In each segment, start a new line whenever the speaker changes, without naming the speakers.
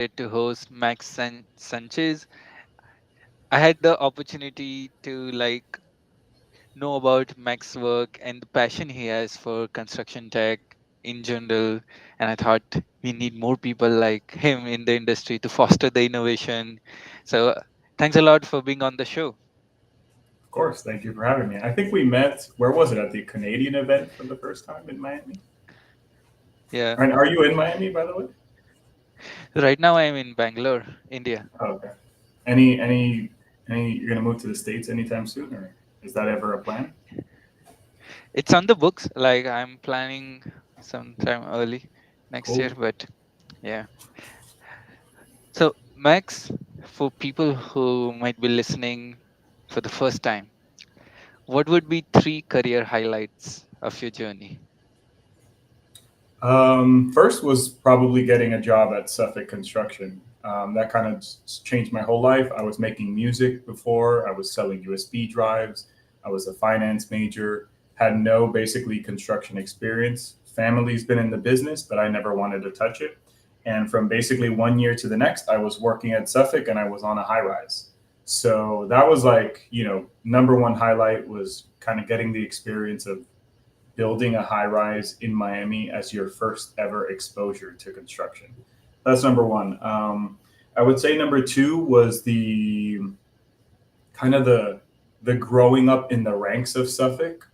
to host Sanchez. I had the opportunity to know about Mac's work and the passion he has for construction tech in general. And I thought we need more people like him in the industry to foster the innovation. So thanks a lot for being on the show.
Of course, thank you for having me. I think we met, where was it, at the Canadian event for the first time in Miami?
Yeah.
And are you in Miami, by the way?
Right now I'm in Bangalore, India.
Oh, okay. Any, you're gonna move to the States anytime soon, or is that ever a plan?
It's on the books. Like I'm planning sometime early next year,
Cool.
but yeah. So, Max, for people who might be listening for the first time, what would be three career highlights of your journey?
First was probably getting a job at Suffolk Construction. That kind of changed my whole life. I was making music before, I was selling USB drives, I was a finance major, had no basically construction experience. Family's been in the business, but I never wanted to touch it. And from basically 1 year to the next, I was working at Suffolk and I was on a high rise. So that was like, number one highlight was kind of getting the experience of building a high rise in Miami as your first ever exposure to construction. That's number one. I would say number two was the kind of the growing up in the ranks of Suffolk,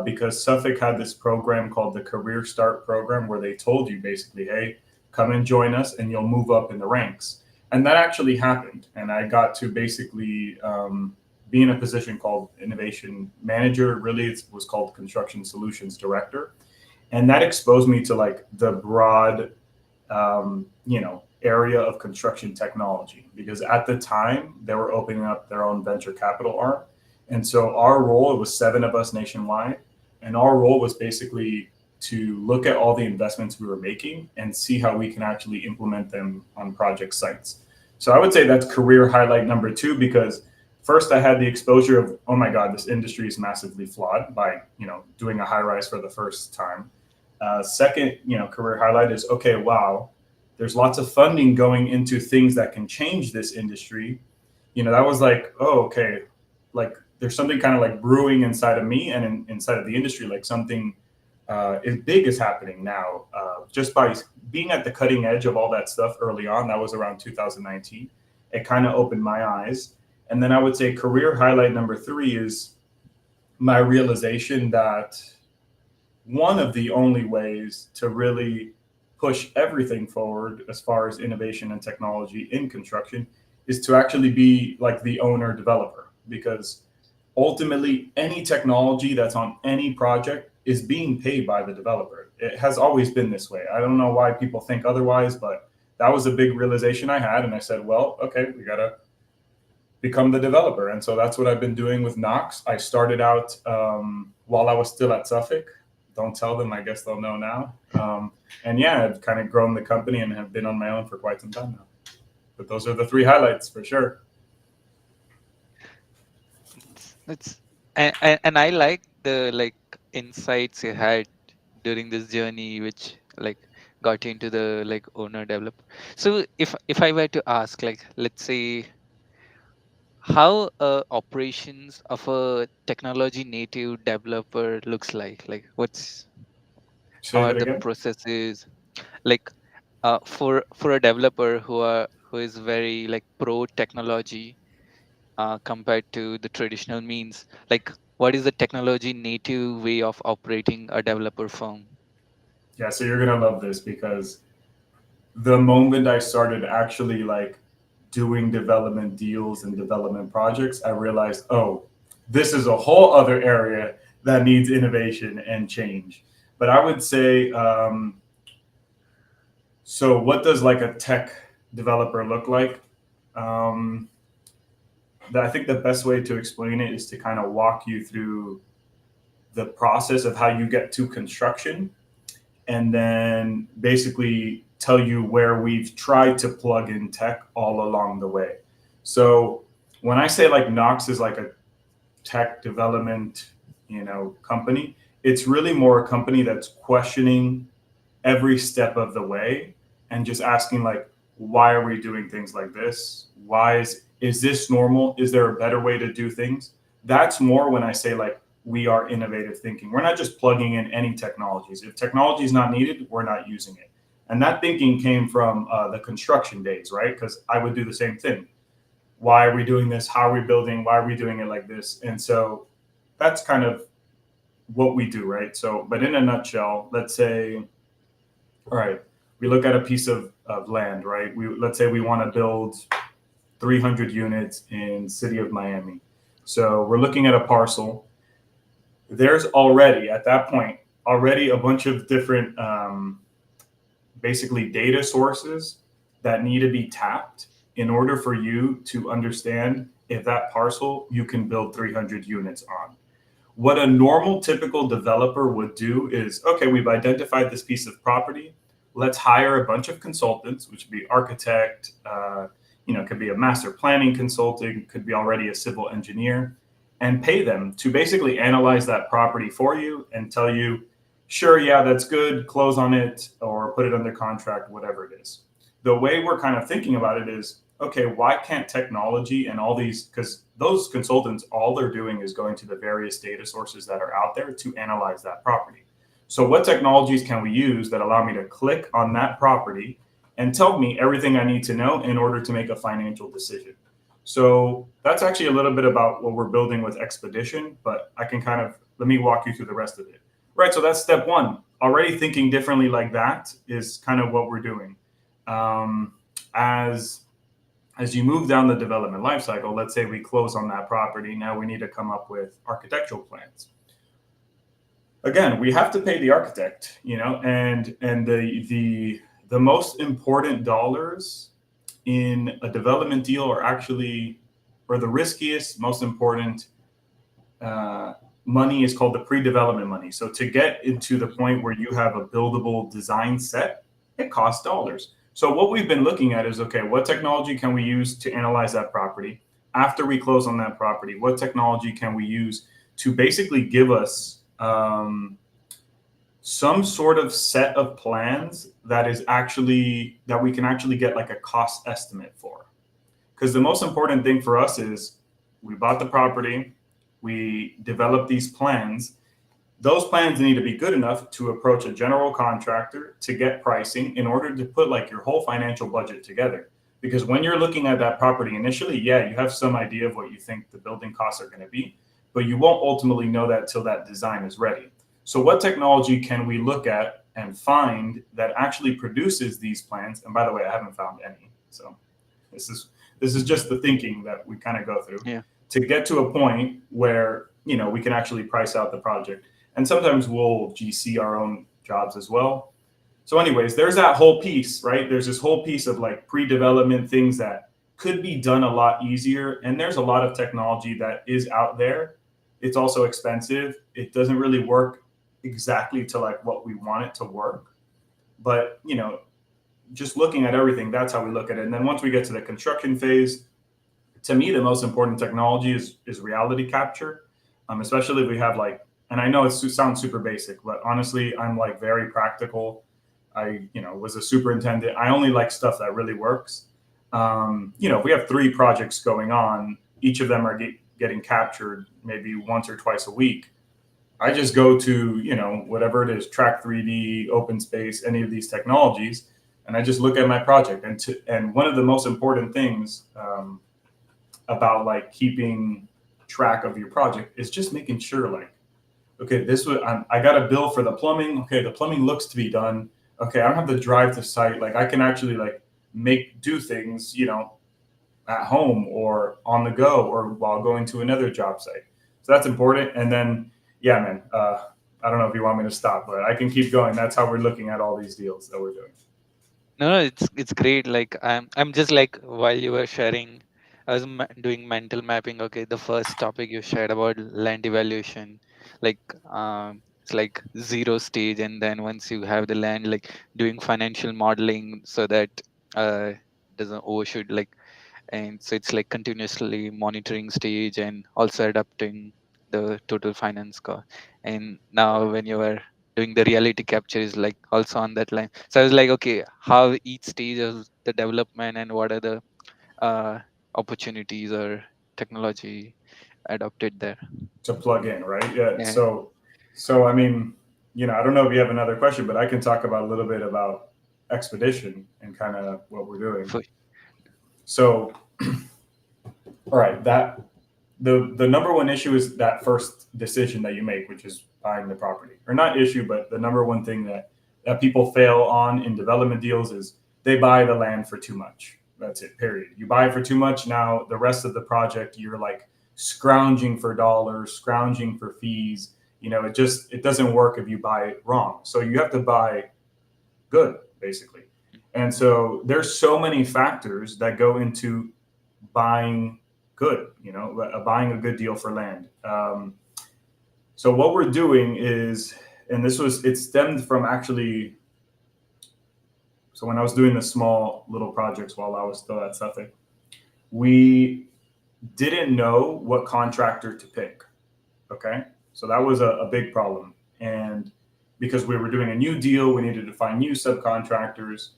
because Suffolk had this program called the Career Start program where they told you basically, hey, come and join us and you'll move up in the ranks. And that actually happened. And I got to basically be in a position called Innovation Manager. Really, it was called Construction Solutions Director. And that exposed me to like the broad area of construction technology because at the time they were opening up their own venture capital arm. And so our role, it was seven of us nationwide, and our role was basically to look at all the investments we were making and see how we can actually implement them on project sites. So I would say that's career highlight number two because first I had the exposure of, oh my God, this industry is massively flawed by, doing a high rise for the first time. Second, career highlight is okay. Wow, there's lots of funding going into things that can change this industry. That was like, oh, okay, like there's something kind of like brewing inside of me and inside of the industry, like something is big is happening now. Just by being at the cutting edge of all that stuff early on, that was around 2019. It kind of opened my eyes. And then I would say career highlight number three is my realization that one of the only ways to really push everything forward as far as innovation and technology in construction is to actually be like the owner developer because ultimately any technology that's on any project is being paid by the developer. It has always been this way. I don't know why people think otherwise, but that was a big realization I had. And I said, well, okay, we got to become the developer. And so that's what I've been doing with Knox. I started out while I was still at Suffolk. Don't tell them, I guess they'll know now. And yeah, I've kind of grown the company and have been on my own for quite some time now. But those are the three highlights for sure.
That's and I like the insights you had during this journey, which got you into the owner developer. So if I were to ask, let's say how operations of a technology native developer looks like what's how
Say
are
that
the
again.
processes like for a developer who is very pro technology compared to the traditional means, what is the technology native way of operating a developer firm?
Yeah, so you're gonna love this because the moment I started actually like doing development deals and development projects, I realized, oh, this is a whole other area that needs innovation and change. But I would say, so what does like a tech developer look like? Um, I think the best way to explain it is to kind of walk you through the process of how you get to construction and then basically tell you where we've tried to plug in tech all along the way. So when I say like Knox is like a tech development, company, it's really more a company that's questioning every step of the way and just asking like, why are we doing things like this? Why is this normal? Is there a better way to do things? That's more when I say like we are innovative thinking. We're not just plugging in any technologies. If technology is not needed, we're not using it. And that thinking came from the construction days, right? Because I would do the same thing. Why are we doing this? How are we building? Why are we doing it like this? And so that's kind of what we do, right? So, but in a nutshell, let's say, all right, we look at a piece of land, right? Let's say we want to build 300 units in city of Miami. So we're looking at a parcel. There's already at that point already a bunch of different basically data sources that need to be tapped in order for you to understand if that parcel you can build 300 units on. What a normal typical developer would do is, okay, we've identified this piece of property. Let's hire a bunch of consultants, which would be architect, could be a master planning consultant, could be already a civil engineer, and pay them to basically analyze that property for you and tell you, sure, yeah, that's good, close on it or put it under contract, whatever it is. The way we're kind of thinking about it is, okay, why can't technology and all these, because those consultants, all they're doing is going to the various data sources that are out there to analyze that property. So, what technologies can we use that allow me to click on that property and tell me everything I need to know in order to make a financial decision? So, that's actually a little bit about what we're building with Expedition, but I can kind of let me walk you through the rest of it. Right. So, that's step one. Already thinking differently like that is kind of what we're doing. Um, as as you move down the development life cycle, let's say we close on that property, now we need to come up with architectural plans. Again, we have to pay the architect, and the most important dollars in a development deal are actually, or the riskiest, most important uh, money is called the pre-development money. So to get into the point where you have a buildable design set, it costs dollars. So what we've been looking at is, okay, what technology can we use to analyze that property? After we close on that property, what technology can we use to basically give us some sort of set of plans that we can actually get like a cost estimate for? Because the most important thing for us is we bought the property, we developed these plans. Those plans need to be good enough to approach a general contractor to get pricing in order to put like your whole financial budget together. Because when you're looking at that property initially, yeah, you have some idea of what you think the building costs are going to be, but you won't ultimately know that till that design is ready. So, what technology can we look at and find that actually produces these plans? And by the way, I haven't found any. So, this is this is just the thinking that we kind of go through
Yeah.
to get to a point where we can actually price out the project. And sometimes we'll GC our own jobs as well. So, anyways, there's that whole piece, right? There's this whole piece of like pre-development things that could be done a lot easier. And there's a lot of technology that is out there. It's also expensive. It doesn't really work exactly to like what we want it to work. But just looking at everything, that's how we look at it. And then once we get to the construction phase, to me, the most important technology is reality capture, especially if we have like, and I know it sounds super basic, but honestly, I'm like very practical. I was a superintendent. I only like stuff that really works. If we have 3 projects going on, each of them are getting captured maybe once or twice a week. I just go to whatever it is, Track 3D, Open Space, any of these technologies, and I just look at my project. And one of the most important things about like keeping track of your project is just making sure like, okay, I got a bill for the plumbing. Okay, the plumbing looks to be done. Okay, I don't have to drive to site. Like I can actually like do things at home or on the go or while going to another job site. So that's important. And then yeah, man, I don't know if you want me to stop, but I can keep going. That's how we're looking at all these deals that we're doing.
No, no, it's great. Like I'm just like while you were sharing, I was doing mental mapping. Okay, the first topic you shared about land evaluation, like it's like zero stage, and then once you have the land, like doing financial modeling so that doesn't overshoot. Like, and so it's like continuously monitoring stage and also adapting the total finance cost. And now when you were doing the reality capture is like also on that line. So I was like, okay, how each stage of the development and what are the uh, opportunities or technology adopted there.
to plug in, right? Yeah.
Yeah.
So I mean, I don't know if you have another question, but I can talk about a little bit about expedition and kind of what we're doing.
For,
So, all right, that the number one issue is that first decision that you make, which is buying the property, or not issue, but the number one thing that people fail on in development deals is they buy the land for too much. That's it. Period. You buy it for too much. Now the rest of the project, you're like scrounging for dollars, scrounging for fees. It doesn't work if you buy it wrong. So you have to buy good, basically. And so there's so many factors that go into buying good, buying a good deal for land. So what we're doing is, and it stemmed from actually, so when I was doing the small little projects while I was still at Suffolk, we didn't know what contractor to pick. Okay. So that was a big problem. And because we were doing a new deal, we needed to find new subcontractors.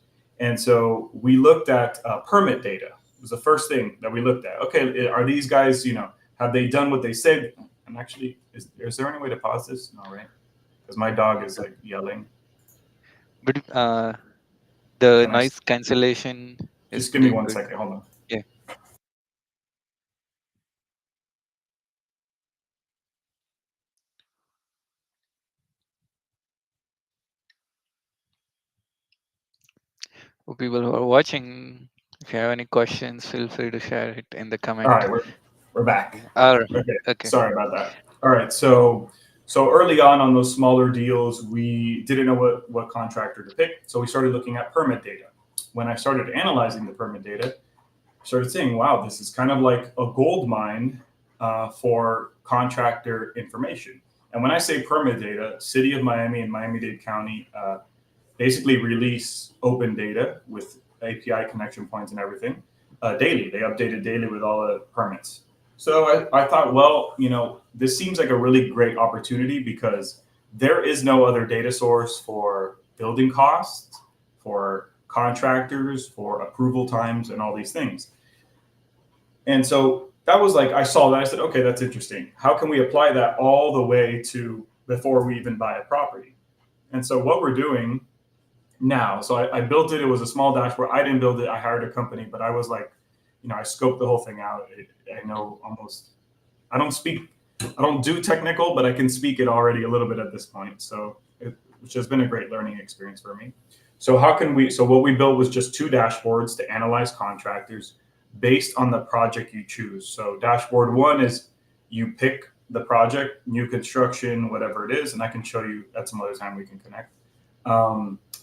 And so we looked at permit data. It was the first thing that we looked at. Okay, are these guys, have they done what they said? And actually, is there any way to pause this? No, right? Because my dog is like yelling.
but the
Can I
noise cancellation is
just give me
doing
one
good.
second? Hold on.
Yeah. For people who are watching, if you have any questions, feel free to share it in the
All
comment.
right, we're back.
Yeah. All right.
Okay,
Okay.
sorry about that. All right, so early on those smaller deals, we didn't know what contractor to pick, so we started looking at permit data. When I started analyzing the permit data, I started saying, "Wow, this is kind of like a gold mine for contractor information." And when I say permit data, City of Miami and Miami-Dade County basically release open data with API connection points and everything daily. They update it daily with all the permits. So I thought, well, this seems like a really great opportunity because there is no other data source for building costs, for contractors, for approval times, and all these things. And so that was like, I saw that. I said, okay, that's interesting. How can we apply that all the way to before we even buy a property? And so what we're doing now. So I built it. It was a small dashboard. I didn't build it. I hired a company, but I was like, I scoped the whole thing out. I know almost. I don't speak. I don't do technical, but I can speak it already a little bit at this point. Which has been a great learning experience for me. So how can we? So what we built was just two dashboards to analyze contractors based on the project you choose. So dashboard one is you pick the project, new construction, whatever it is, and I can show you at some other time we can connect.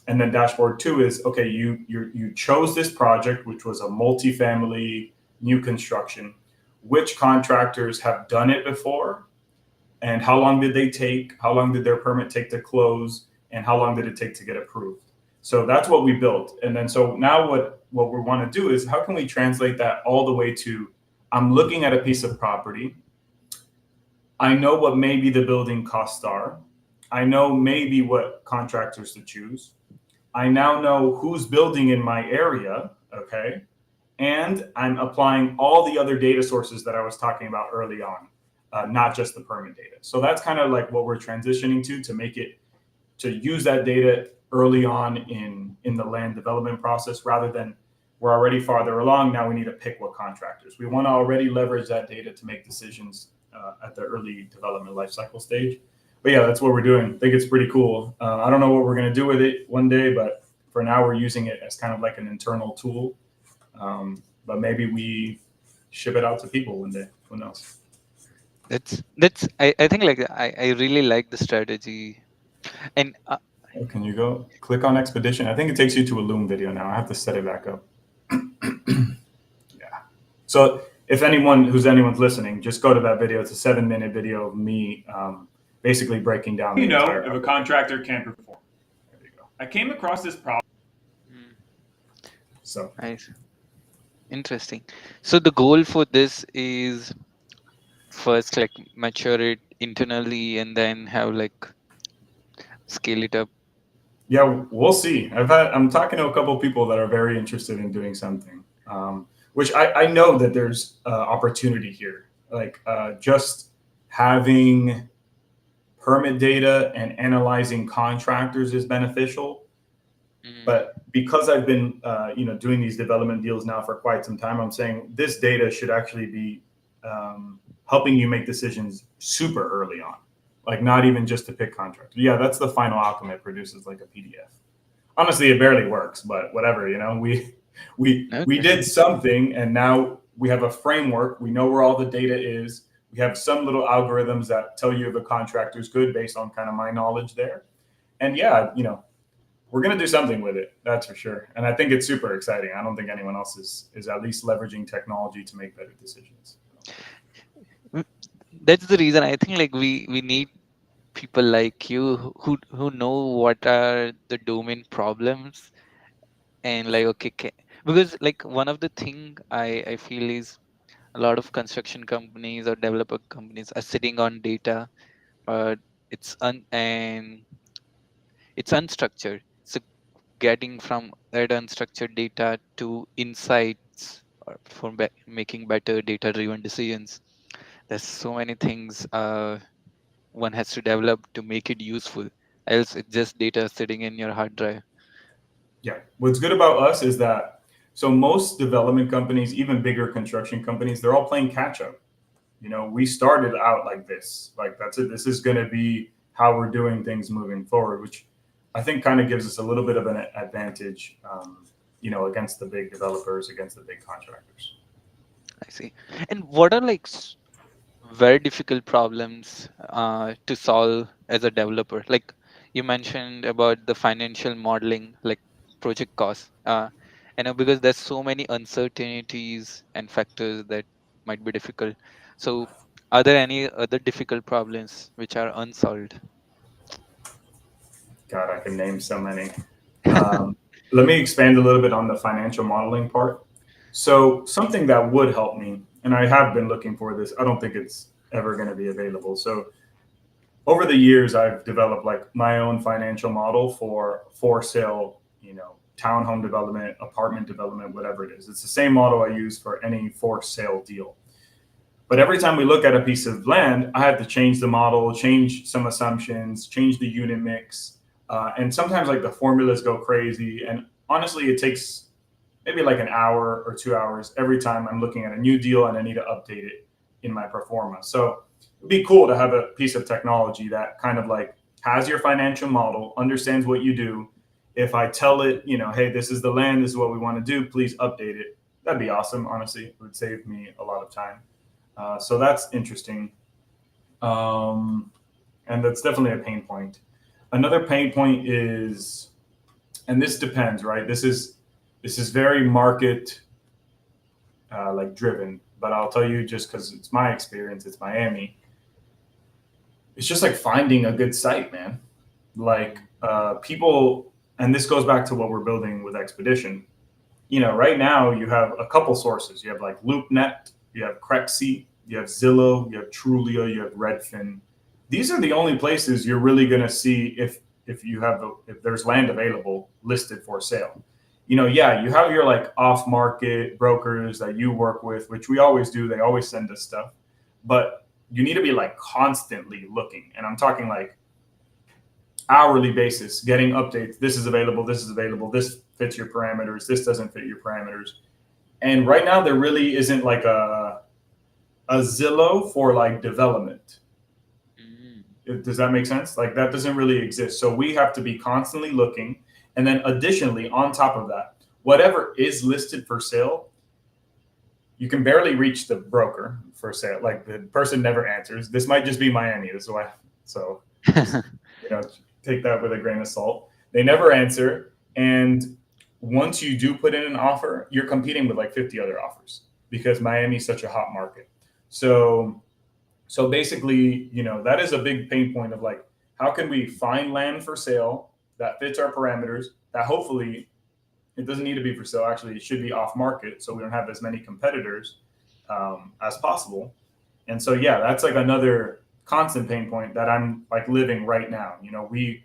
And then dashboard two is okay. You chose this project, which was a multifamily new construction. Which contractors have done it before, and how long did they take? How long did their permit take to close, and how long did it take to get approved? So that's what we built. And then so now what we want to do is how can we translate that all the way to I'm looking at a piece of property. I know what maybe the building costs are. I know maybe what contractors to choose. I now know who's building in my area, okay? And I'm applying all the other data sources that I was talking about early on, not just the permit data. So that's kind of like what we're transitioning to make it to use that data early on in the land development process rather than we're already farther along. Now we need to pick what contractors. We want to already leverage that data to make decisions at the early development lifecycle stage. But yeah, that's what we're doing. I think it's pretty cool. I don't know what we're going to do with it one day, but for now we're using it as kind of like an internal tool. But maybe we ship it out to people one day. Who knows?
That's I think like I really like the strategy. And
Oh, can you go click on Expedition? I think it takes you to a Loom video now. I have to set it back up. Yeah. So if anyone's listening, just go to that video. It's a 7-minute video of me basically breaking down the entire. If a contractor can perform. There you go. I came across this problem.
mm,
So
nice, interesting. So the goal for this is first like mature it internally and then have like scale it up?
Yeah, we'll see. I'm talking to a couple of people that are very interested in doing something, which I know that there's opportunity here. Like just having permit data and analyzing contractors is beneficial.
Mm,
But because I've been doing these development deals now for quite some time, I'm saying this data should actually be helping you make decisions super early on, like not even just to pick contractors. Yeah, that's the final outcome. It produces like a PDF. Honestly, it barely works, but whatever. We
okay.
did something, and now we have a framework. We know where all the data is. We have some little algorithms that tell you if a contractor is good based on kind of my knowledge there. And yeah, we're going to do something with it. That's for sure. And I think it's super exciting. I don't think anyone else is at least leveraging technology to make better decisions.
Mm, that's the reason I think like we need people like you who know what are the domain problems, and like okay, because like one of the thing I feel is a lot of construction companies or developer companies are sitting on data, but it's unstructured. So getting from that unstructured data to insights or for making better data driven decisions, there's so many things one has to develop to make it useful, else it's just data sitting in your hard drive.
Yeah. What's good about us is that so most development companies, even bigger construction companies, they're all playing catch up. We started out like this. Like that's it. This is going to be how we're doing things moving forward, which I think kind of gives us a little bit of an advantage, against the big developers, against the big contractors.
I see. And what are like very difficult problems to solve as a developer? Like you mentioned about the financial modeling, like project costs. Because there's so many uncertainties and factors that might be difficult. So, are there any other difficult problems which are unsolved?
God, I can name so many. Um, Let me expand a little bit on the financial modeling part. So, something that would help me, and I have been looking for this, I don't think it's ever going to be available. So, over the years, I've developed like my own financial model for sale, townhome development, apartment development, whatever it is. It's the same model I use for any for sale deal. But every time we look at a piece of land, I have to change the model, change some assumptions, change the unit mix. And sometimes like the formulas go crazy. And honestly, it takes maybe like an hour or 2 hours every time I'm looking at a new deal and I need to update it in my performa. So it'd be cool to have a piece of technology that kind of like has your financial model, understands what you do. If I tell it, hey, this is the land, this is what we want to do, please update it. That'd be awesome. Honestly, it would save me a lot of time. So that's interesting. Um, and that's definitely a pain point. Another pain point is, and this depends, right? This is very market like driven, but I'll tell you just because it's my experience, it's Miami. It's just like finding a good site, man. Like
Mm,
people, and this goes back to what we're building with Expedition. Right now you have a couple sources. You have like LoopNet, you have Crexi, you have Zillow, you have Trulia, you have Redfin. These are the only places you're really going to see if there's land available listed for sale. Yeah, you have your like off market brokers that you work with, which we always do. They always send us stuff, but you need to be like constantly looking. And I'm talking like hourly basis, getting updates. This is available. This is available. This fits your parameters. This doesn't fit your parameters. And right now, there really isn't like a Zillow for like development.
mm,
Does that make sense? Like that doesn't really exist. So we have to be constantly looking. And then additionally, on top of that, whatever is listed for sale, you can barely reach the broker for sale. Like the person never answers. This might just be Miami. This is why. So just take that with a grain of salt. They never answer, and once you do put in an offer, you're competing with like 50 other offers because Miami's such a hot market. So so basically, that is a big pain point of like how can we find land for sale that fits our parameters that hopefully it doesn't need to be for sale. Actually, it should be off market so we don't have as many competitors as possible. And so, yeah, that's like another constant pain point that I'm like living right now. We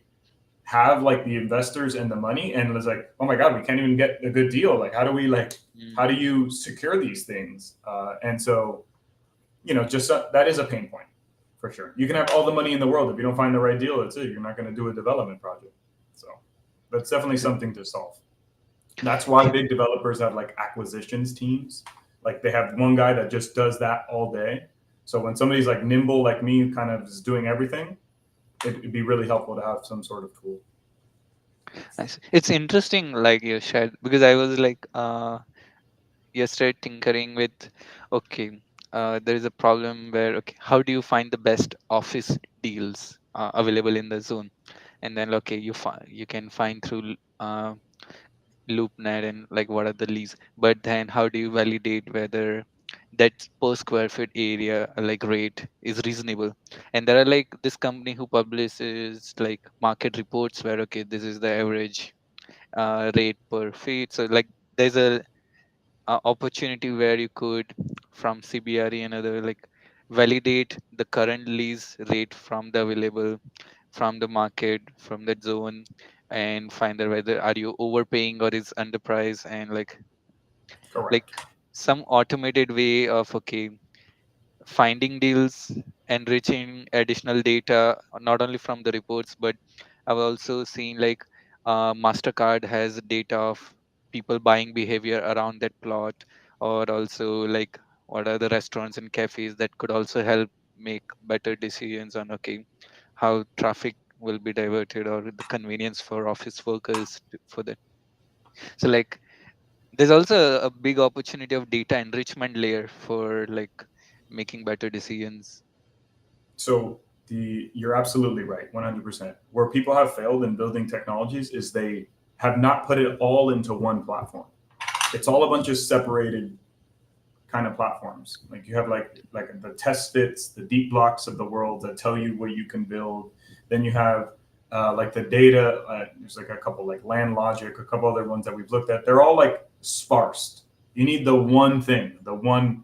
have like the investors and the money, and it's like, oh my god, we can't even get a good deal. Like, how do we like,
Mm.
how do you secure these things? And so, just that is a pain point for sure. You can have all the money in the world, if you don't find the right deal, that's it. You're not going to do a development project. So that's definitely
So,
something to solve. That's why big developers have like acquisitions teams. Like they have one guy that just does that all day. So when somebody's like nimble like me, who kind of is doing everything, it'd be really helpful to have some sort of tool.
nice. It's interesting, like you shared, because I was like, yesterday tinkering with, okay, there is a problem where, okay, how do you find the best office deals available in the zone? And then, okay, you can find through LoopNet and like what are the leads, but then how do you validate whether that per square foot area like rate is reasonable? And there are like this company who publishes like market reports where, okay, this is the average rate per feet. So like there's a opportunity where you could, from CBRE and other, like validate the current lease rate from the available, from the market, from that zone, and find out whether are you overpaying or is underpriced, and like
Correct.
some automated way of, okay, finding deals, enriching additional data, not only from the reports, but I've also seen like Mastercard has data of people buying behavior around that plot, or also like what are the restaurants and cafes that could also help make better decisions on, okay, how traffic will be diverted or the convenience for office workers for that. So like there's also a big opportunity of data enrichment layer for like making better decisions.
So you're absolutely right, 100%. Where people have failed in building technologies is they have not put it all into one platform. It's all a bunch of separated kind of platforms. Like you have like the test fits, the deep blocks of the world that tell you what you can build. Then you have like the data. There's like a couple like Land Logic, a couple other ones that we've looked at. They're all like sparse. You need the one thing, the one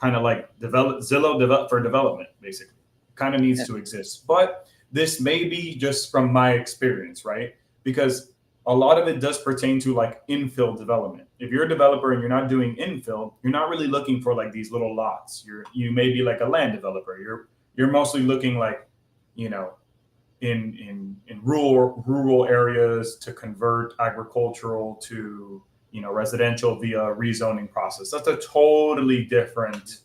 kind of like Zillow for development, basically. Kind of needs
Yeah.
to exist. But this may be just from my experience, right? Because a lot of it does pertain to like infill development. If you're a developer and you're not doing infill, you're not really looking for like these little lots. You may be like a land developer. You're mostly looking like, you know, in rural areas to convert agricultural to, residential via rezoning process. That's a totally different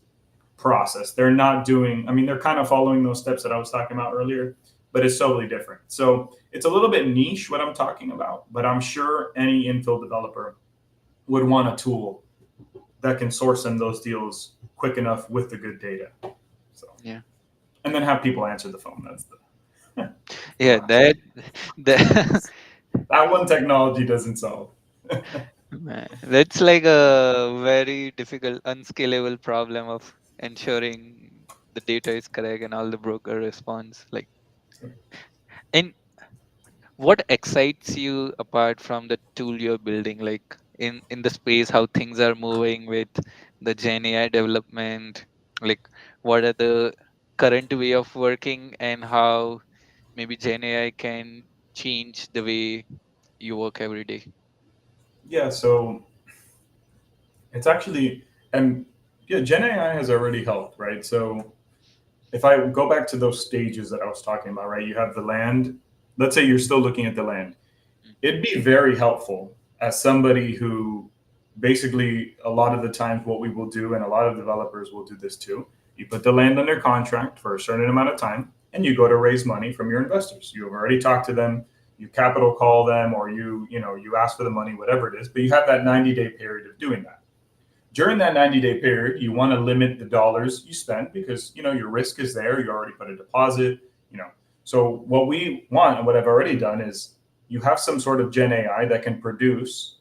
process. They're not doing, I mean, they're kind of following those steps that I was talking about earlier, but it's totally different. So it's a little bit niche what I'm talking about, but I'm sure any infill developer would want a tool that can source them those deals quick enough with the good data. So,
Yeah.
and then have people answer the phone. That's the, the
Yeah,
last.
that
That one technology doesn't solve.
man, that's like a very difficult, unscalable problem of ensuring the data is correct and all the broker response. Like, and what excites you apart from the tool you're building? Like in the space, how things are moving with the Gen AI development. Like, what are the current way of working, and how maybe Gen AI can change the way you work every day?
Yeah, so it's actually, and yeah, Gen AI has already helped, right? So if I go back to those stages that I was talking about, right? You have the land. Let's say you're still looking at the land.
Mm.
It'd be very helpful as somebody who basically a lot of the times what we will do, and a lot of developers will do this too. You put the land under contract for a certain amount of time, and you go to raise money from your investors. You have already talked to them. You capital call them, or you ask for the money, whatever it is. But you have that 90-day period of doing that. During that 90-day period, you want to limit the dollars you spend because your risk is there. You already put a deposit. You know, so what we want and what I've already done is you have some sort of Gen AI that can produce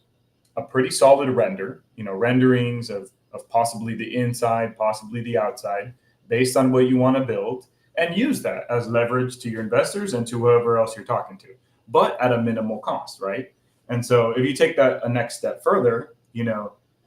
a pretty solid render. Renderings of possibly the inside, possibly the outside, based on what you want to build, and use that as leverage to your investors and to whoever else you're talking to, but at a minimal cost, right? And so if you take that a next step further,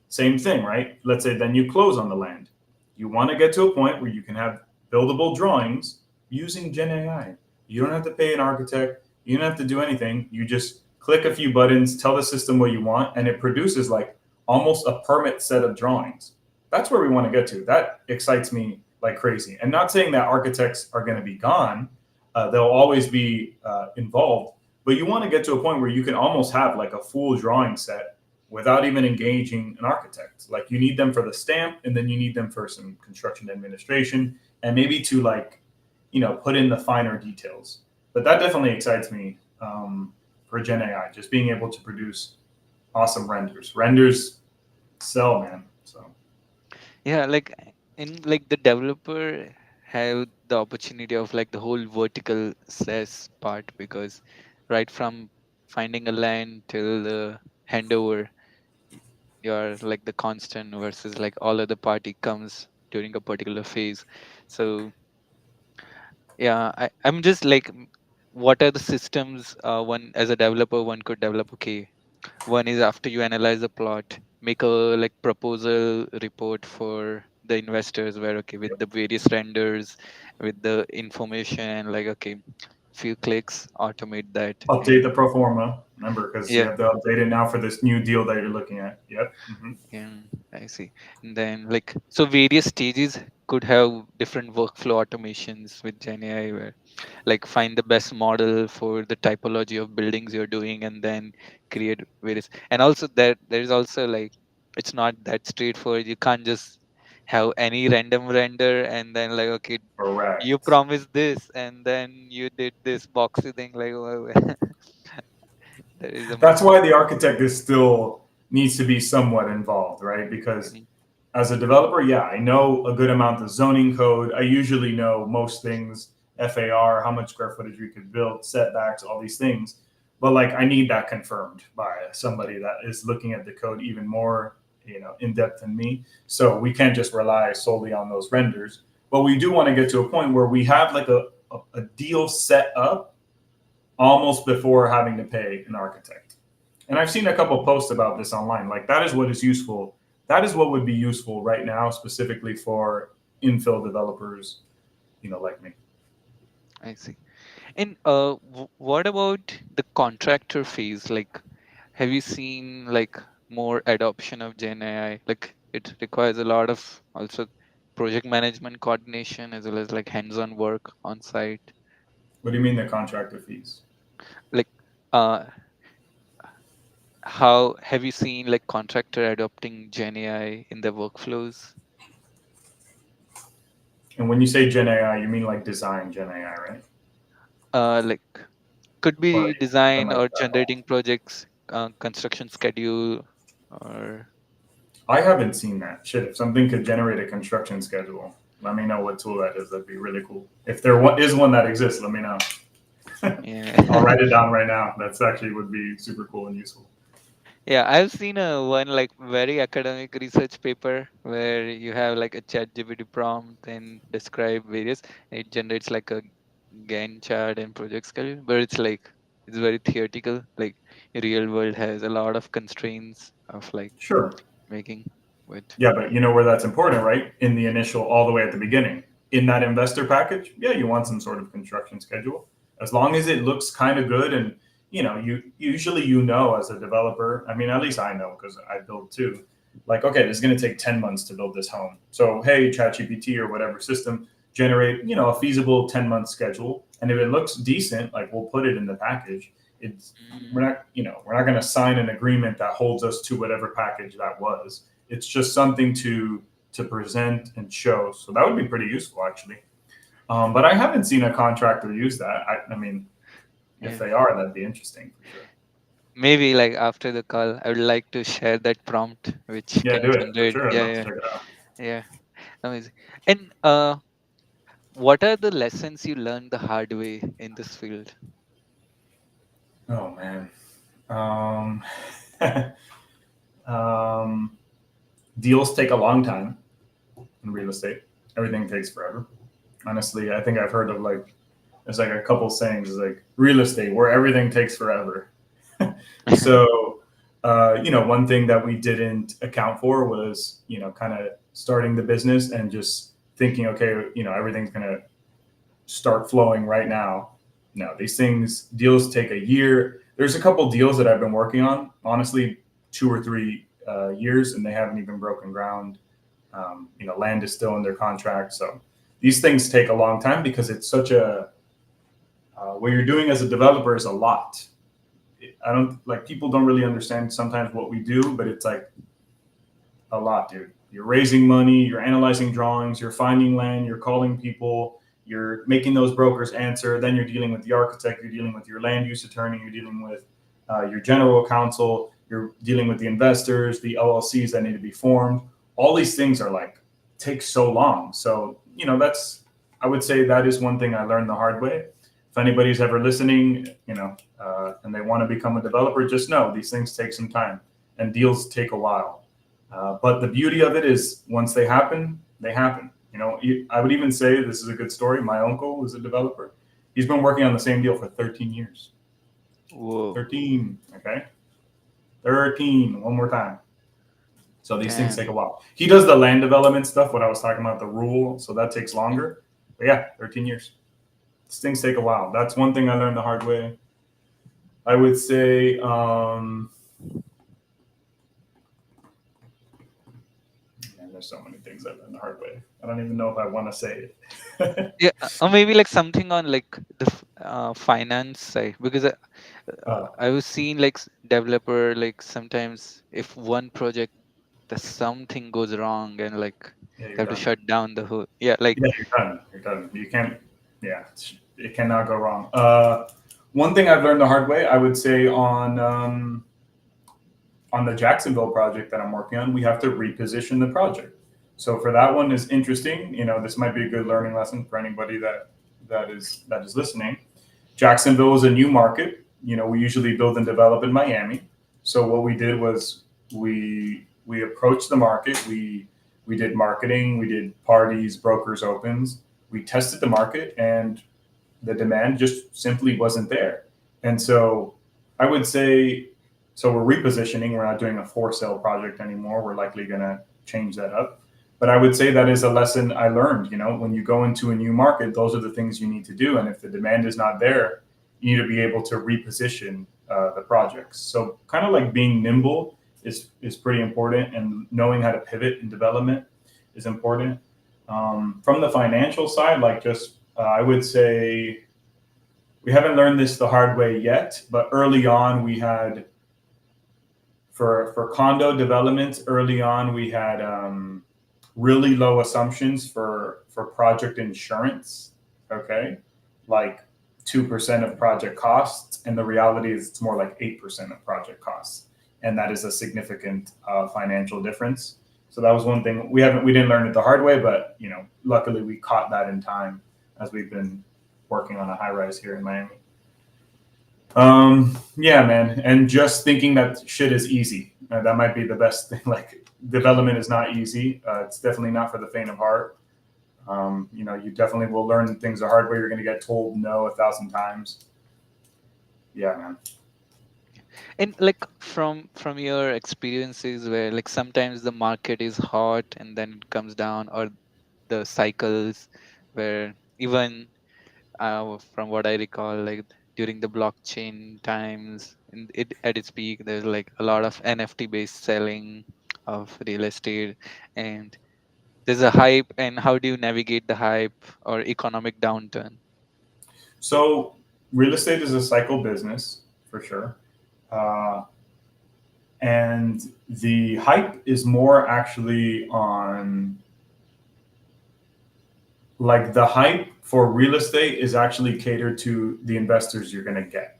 same thing, right? Let's say then you close on the land. You want to get to a point where you can have buildable drawings using Gen AI. You don't have to pay an architect. You don't have to do anything. You just click a few buttons, tell the system what you want, and it produces like almost a permit set of drawings. That's where we want to get to. That excites me like crazy. And not saying that architects are going to be gone, they'll always be involved, but you want to get to a point where you can almost have like a full drawing set without even engaging an architect. Like you need them for the stamp, and then you need them for some construction administration, and maybe to like, put in the finer details. But that definitely excites me for Gen AI, just being able to produce awesome renders. Renders sell, man. So
Yeah, like in like the developer have the opportunity of like the whole vertical SaaS part, because right from finding a land till the handover, y- you're like the constant versus like all other party comes during a particular phase. So yeah, I'm just like, what are the systems one as a developer one could develop? Okay, one is after you analyze the plot, make a like proposal report for the investors where, okay, with the various renders, with the information, like, okay, few clicks, automate that.
update the
And
pro forma. Remember, because you
yeah,
have to update it now for this new deal that you're looking at. Yep. Mm-hmm.
yeah, I see. And then like, so various stages could have different workflow automations with Gen AI, where like find the best model for the typology of buildings you're doing, and then create various. And also there's also like, it's not that straightforward. You can't just have any random render and then like, okay, you
Correct.
promised this and then you did this boxy thing, like there is a
That's why the architect is still needs to be somewhat involved, right? Because as a developer, yeah, I know a good amount of zoning code. I usually know most things, FAR, how much square footage we could build, setbacks, all these things. But like, I need that confirmed by somebody that is looking at the code even more, in depth than me. So we can't just rely solely on those renders. But we do want to get to a point where we have like a deal set up almost before having to pay an architect. And I've seen a couple posts about this online. Like that is what is useful. That is what would be useful right now, specifically for infill developers, like me.
I see. And what about the contractor phase? Like, have you seen like more adoption of Gen AI? Like, it requires a lot of also project management coordination as well as like hands-on work on site.
What do you mean the contractor fees?
Like, uh, how have you seen like contractor adopting Gen AI in their workflows?
And when you say Gen AI, you mean like design Gen AI, right?
Like, could
Or
be
even
design
like
or
that.
generating projects, construction schedule, or
I haven't seen that. Shit, if something could generate a construction schedule, let me know what tool that is. That'd be really cool. If there is one that exists, let me know. I'll
yeah.
write it down right now. That's actually would be super cool and useful.
Yeah, I've seen a one like very academic research paper where you have like a chat GPT prompt and describe various, it generates like a Gantt chart and project schedule, but it's like, it's very theoretical. Like real world has a lot of constraints of like
Sure.
making with.
Yeah, but you know where that's important, right? In the initial, all the way at the beginning. In that investor package, yeah, you want some sort of construction schedule. As long as it looks kind of good and you usually as a developer, I mean, at least I know because I build too. Like, okay, this is going to take 10 months to build this home. So, hey, ChatGPT or whatever system, generate, a feasible 10-month schedule. And if it looks decent, like we'll put it in the package. It's
Mm,
we're not going to sign an agreement that holds us to whatever package that was. It's just something to present and show. So that would be pretty useful, actually. But I haven't seen a contractor use that. I mean, if
yeah.
they are, that'd be interesting for sure.
Maybe like after the call, I would like to share that prompt which
Yeah,
can
do it for
generate.
sure. I'd
Yeah,
love to
yeah,
check it out.
yeah. Amazing. And what are the lessons you learned the hard way in this field?
Oh man, um, um, deals take a long time in real estate. Everything takes forever. Honestly, I think I've heard of like there's like a couple sayings like real estate where everything takes forever. So, one thing that we didn't account for was, kind of starting the business and just thinking, okay, everything's going to start flowing right now. no, these things deals take a year. There's a couple deals that I've been working on, honestly, 2 or 3 years, and they haven't even broken ground. Land is still under contract, so these things take a long time because it's such a what you're doing as a developer is a lot. I don't like people don't really understand sometimes what we do, but it's like a lot, dude. You're raising money, you're analyzing drawings, you're finding land, you're calling people, you're making those brokers answer. Then you're dealing with the architect, you're dealing with your land use attorney, you're dealing with your general counsel, you're dealing with the investors, the LLCs that need to be formed. All these things are like take so long. So that's I would say that is one thing I learned the hard way. If anybody's ever listening, and they want to become a developer, just know these things take some time and deals take a while. But the beauty of it is once they happen, they happen. I would even say this is a good story. My uncle was a developer. He's been working on the same deal for 13 years.
Whoa,
13, okay? 13, one more time. So these things take
damn.
a while. He does the land development stuff, what I was talking about, the rule, so that takes longer. But yeah, 13 years. These things take a while. That's one thing I learned the hard way. I would say man, there's so many things I learned the hard way. I don't even know if I want to say it.
Yeah, or maybe like something on like the finance side, because
uh,
I was seeing like developer, like sometimes if one project, the something goes wrong and like
yeah,
they
you're
have to
done.
shut down the whole, yeah, like
Yeah, you're done. You're done. You can't. Yeah, it cannot go wrong. One thing I've learned the hard way, I would say on the Jacksonville project that I'm working on, we have to reposition the project. So for that one is interesting. This might be a good learning lesson for anybody that is listening. Jacksonville is a new market. We usually build and develop in Miami. So what we did was we approached the market. We did marketing. We did parties, brokers, opens. We tested the market, and the demand just simply wasn't there. And so I would say, so we're repositioning. We're not doing a for sale project anymore. We're likely going to change that up. But I would say that is a lesson I learned. When you go into a new market, those are the things you need to do. And if the demand is not there, you need to be able to reposition the projects. So kind of like being nimble is pretty important, and knowing how to pivot in development is important. From the financial side, like just I would say we haven't learned this the hard way yet, but early on we had for condo developments. Early on we had really low assumptions for project insurance. Okay, like 2% of project costs, and the reality is it's more like 8% of project costs, and that is a significant financial difference. So that was one thing we didn't learn it the hard way, but luckily we caught that in time as we've been working on a high rise here in Miami. Yeah, man, and just thinking that shit is easy. That might be the best thing. Like development is not easy. It's definitely not for the faint of heart. You definitely will learn things the hard way. You're going to get told no 1,000 times. Yeah, man.
and like from your experiences where like sometimes the market is hot and then it comes down, or the cycles where even from what I recall, like during the blockchain times, at its peak, there's like a lot of NFT based selling of real estate, and there's a hype. And how do you navigate the hype or economic downturn?
So real estate is a cycle business for sure. Uh, and the hype is more actually on like the hype for real estate is actually catered to the investors you're going to get.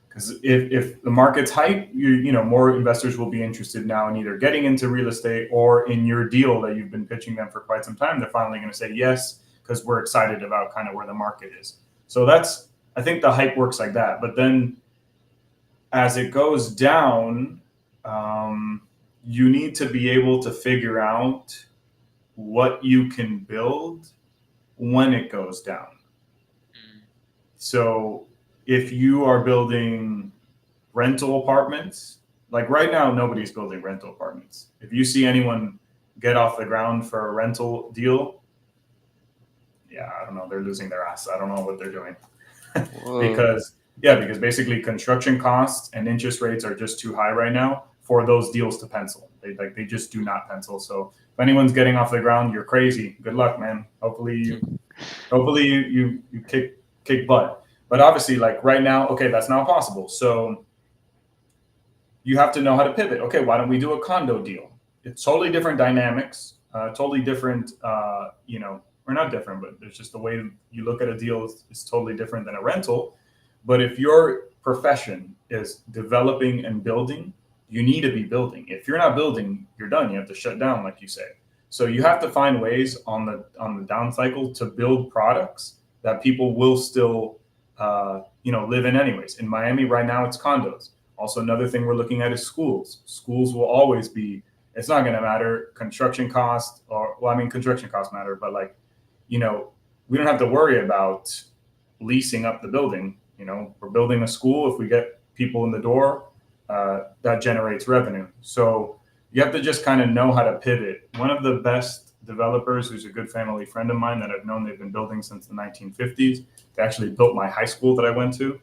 Because if the market's hype, more investors will be interested now in either getting into real estate or in your deal that you've been pitching them for quite some time. They're finally going to say yes because we're excited about kind of where the market is. So I think the hype works like that. But then as it goes down, you need to be able to figure out what you can build when it goes down.
Mm,
So if you are building rental apartments, like right now, nobody's building rental apartments. If you see anyone get off the ground for a rental deal, yeah, I don't know, they're losing their ass. I don't know what they're doing.
Whoa.
because yeah, because basically construction costs and interest rates are just too high right now for those deals to pencil. They just do not pencil. So if anyone's getting off the ground, you're crazy. Good luck, man. Hopefully you kick butt. But obviously, like right now, okay, that's not possible. So you have to know how to pivot. Okay, why don't we do a condo deal? It's totally different dynamics, totally different, or not different, but there's just the way you look at a deal is totally different than a rental. But if your profession is developing and building, you need to be building. If you're not building, you're done. You have to shut down, like you say. So you have to find ways on the down cycle to build products that people will still, live in anyways. In Miami right now, it's condos. Also, another thing we're looking at is schools. Schools will always be. It's not going to matter construction cost or well, I mean construction costs matter, but like, you know, we don't have to worry about leasing up the building. We're building a school. If we get people in the door, that generates revenue. So you have to just kind of know how to pivot. One of the best developers, who's a good family friend of mine that I've known, they've been building since the 1950s. They actually built my high school that I went to.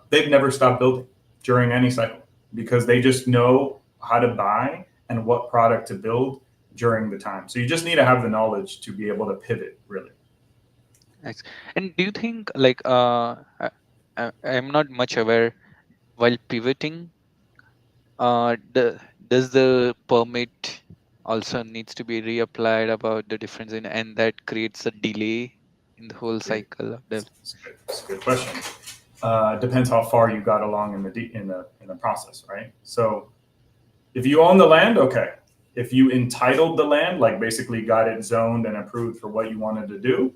They've never stopped building during any cycle because they just know how to buy and what product to build during the time. So you just need to have the knowledge to be able to pivot, really.
Nice. And do you think like I'm not much aware while pivoting, does the permit also needs to be reapplied about the difference in, and that creates a delay in the whole
Great.
cycle of the.
It's a good question. Depends how far you got along in the process, right? So if you own the land, okay. If you entitled the land, like basically got it zoned and approved for what you wanted to do,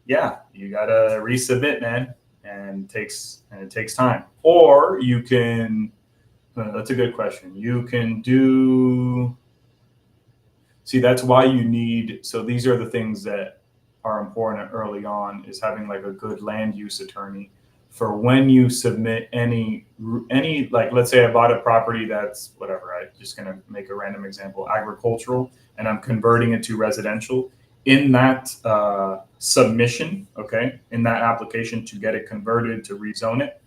yeah, you gotta resubmit, man, and it takes time. Or you can. That's a good question. You can do. See, that's why you need. So these are the things that are important early on is having like a good land use attorney for when you submit any like let's say I bought a property that's whatever, I'm just going to make a random example, agricultural, and I'm converting it to residential. In that submission, okay, in that application to get it converted to rezone it,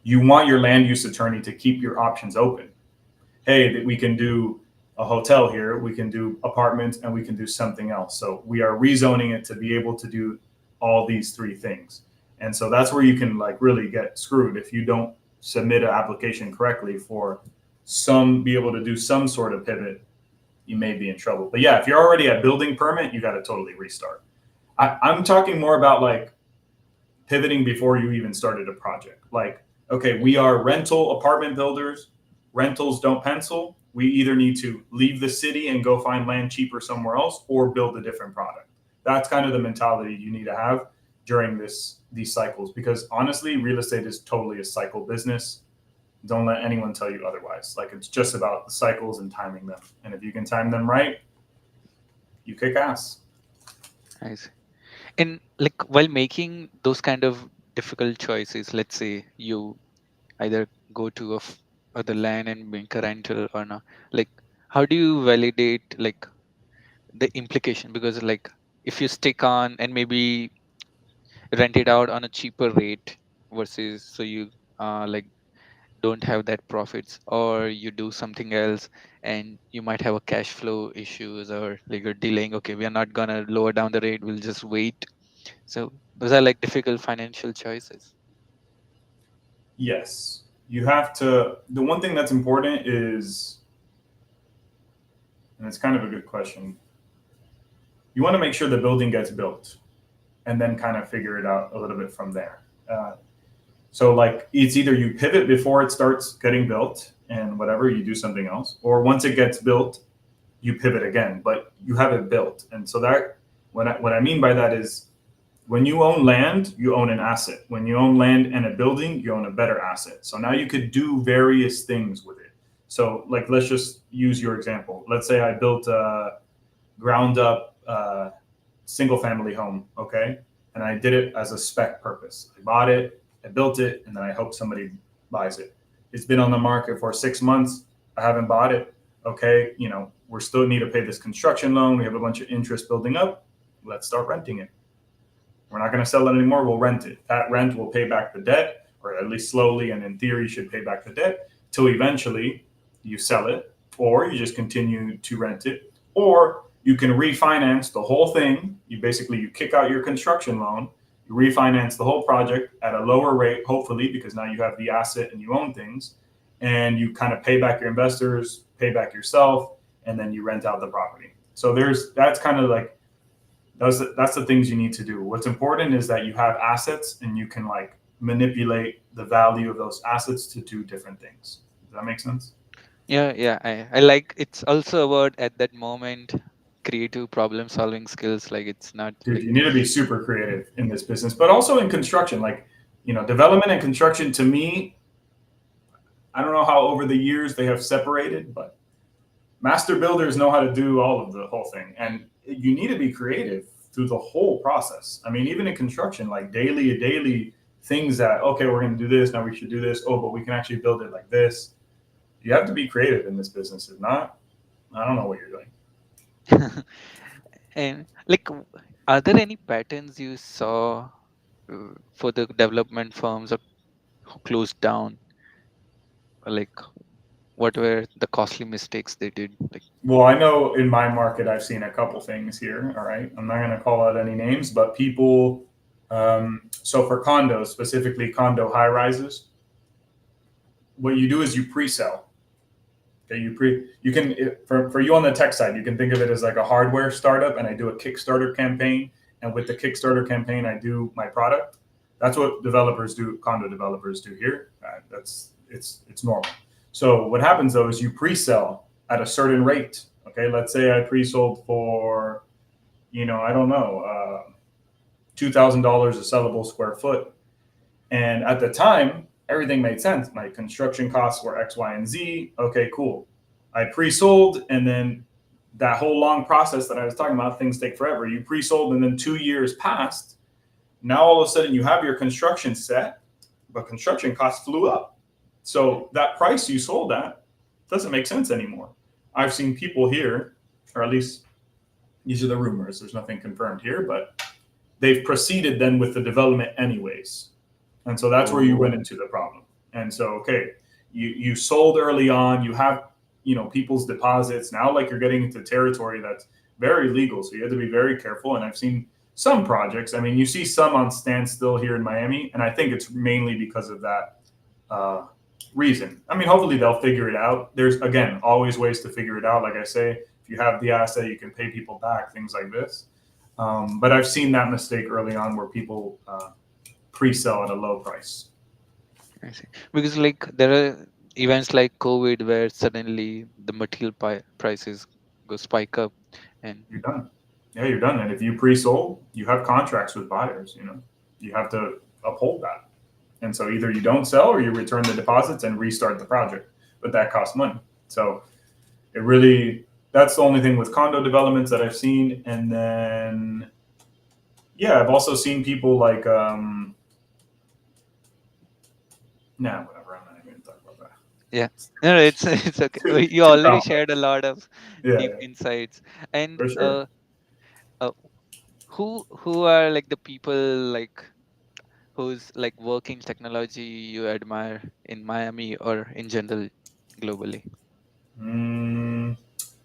you want your land use attorney to keep your options open. Hey, that we can do a hotel here, we can do apartments, and we can do something else. So we are rezoning it to be able to do all these three things. And so that's where you can like really get screwed if you don't submit an application correctly for some be able to do some sort of pivot. You may be in trouble. But yeah, if you're already at building permit, you got to totally restart. I'm talking more about like pivoting before you even started a project. Like, okay, we are rental apartment builders. Rentals don't pencil. We either need to leave the city and go find land cheaper somewhere else or build a different product. That's kind of the mentality you need to have during these cycles because honestly, real estate is totally a cycle business. Don't let anyone tell you otherwise. Like it's just about the cycles and timing them. And if you can time them right, you kick ass.
I see. And like while making those kind of difficult choices, let's say you either go to other land and make a rental or not, like how do you validate like the implication? Because like if you stick on and maybe rent it out on a cheaper rate versus so you like don't have that profits, or you do something else and you might have a cash flow issues, or like you're delaying, okay, we are not gonna lower down the rate, we'll just wait. So those are like difficult financial choices.
Yes. You have to, the one thing that's important is, and it's kind of a good question, you want to make sure the building gets built and then kind of figure it out a little bit from there. So, like, it's either you pivot before it starts getting built and whatever, you do something else, or once it gets built, you pivot again, but you have it built. And so, that, what I mean by that is when you own land, you own an asset. When you own land and a building, you own a better asset. So now you could do various things with it. So, like, let's just use your example. Let's say I built a ground up single family home, okay? And I did it as a spec purpose. I bought it, I built it, and then I hope somebody buys it. It's been on the market for 6 months. I haven't bought it. Okay, we still need to pay this construction loan. We have a bunch of interest building up. Let's start renting it. We're not going to sell it anymore. We'll rent it. That rent will pay back the debt, or at least slowly, and in theory should pay back the debt till eventually you sell it, or you just continue to rent it, or you can refinance the whole thing. You kick out your construction loan, you refinance the whole project at a lower rate, hopefully, because now you have the asset and you own things, and you kind of pay back your investors, pay back yourself, and then you rent out the property. So that's kind of like that's the things you need to do. What's important is that you have assets and you can like manipulate the value of those assets to do different things. Does that make sense?
Yeah, yeah. I like it's also about at that moment creative problem solving skills. Like it's not
Dude,
like
you need to be super creative in this business, but also in construction. Like, development and construction to me, I don't know how over the years they have separated, but master builders know how to do all of the whole thing. And you need to be creative through the whole process. I mean, even in construction, like daily things that, okay, we're going to do this. Now we should do this. Oh, but we can actually build it like this. You have to be creative in this business. If not, I don't know what you're doing.
and like are there any patterns you saw for the development firms or who closed down? Or like what were the costly mistakes they did? Like
Well, I know in my market, I've seen a couple things here. All right. I'm not going to call out any names, but people, so for condos, specifically condo high rises, what you do is you pre sell. Okay. You can, for you on the tech side, you can think of it as like a hardware startup, and I do a Kickstarter campaign. And with the Kickstarter campaign, I do my product. That's what developers do, condo developers do here. It's normal. So what happens though is you pre-sell at a certain rate. Okay, let's say I pre-sold for, I don't know, $2,000 a sellable square foot, and at the time everything made sense. My construction costs were X, Y, and Z. Okay, cool. I pre-sold, and then that whole long process that I was talking about, things take forever. You pre-sold, and then 2 years passed. Now all of a sudden you have your construction set, but construction costs flew up. So that price you sold at doesn't make sense anymore. I've seen people here, or at least these are the rumors, there's nothing confirmed here, but they've proceeded then with the development anyways. And so that's where you run
oh,
into the problem. And so, okay, you sold early on, you have, people's deposits. Now, like, you're getting into territory that's very legal. So you have to be very careful. And I've seen some projects. I mean, you see some on standstill here in Miami, and I think it's mainly because of that uh, reason. I mean, hopefully they'll figure it out. There's, again, always ways to figure it out. Like I say, if you have the asset, you can pay people back, things like this. But I've seen that mistake early on where people pre-sell at a low price.
I see. Because like there are events like COVID where suddenly the material prices go spike up, and
You're done. Yeah, you're done. And if you pre-sold, you have contracts with buyers. You have to uphold that. And so either you don't sell or you return the deposits and restart the project, but that costs money. So it really, that's the only thing with condo developments that I've seen. And then, yeah, I've also seen people like, nah, whatever. I'm not even going to talk about that.
yeah, no, no, it's it's okay. You
Too
already
complex.
shared a lot of
Yeah,
deep
yeah,
insights, and
for sure.
uh, who are like the people like who's like working technology you admire in Miami or in general globally?
Mm,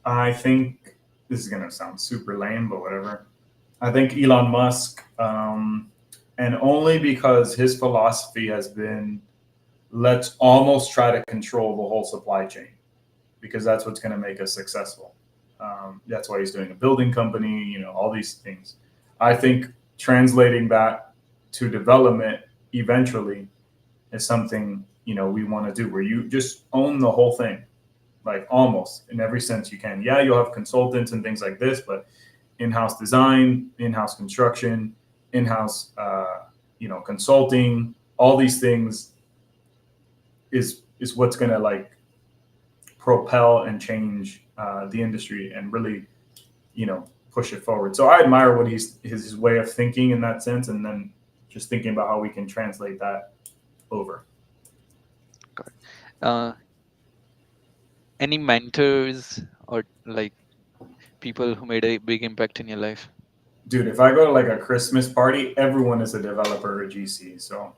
I think this is going to sound super lame, but whatever. I think Elon Musk, and only because his philosophy has been, let's almost try to control the whole supply chain, because that's what's going to make us successful. That's why he's doing a building company, all these things. I think translating that to development eventually is something, we want to do, where you just own the whole thing, like almost in every sense you can. Yeah, you'll have consultants and things like this, but in-house design, in-house construction, in-house, consulting, all these things is what's going to like propel and change the industry and really, push it forward. So I admire what his way of thinking in that sense, and then just thinking about how we can translate that over.
Got it. Any mentors or like people who made a big impact in your life?
Dude, if I go to like a Christmas party, everyone is a developer or GC. So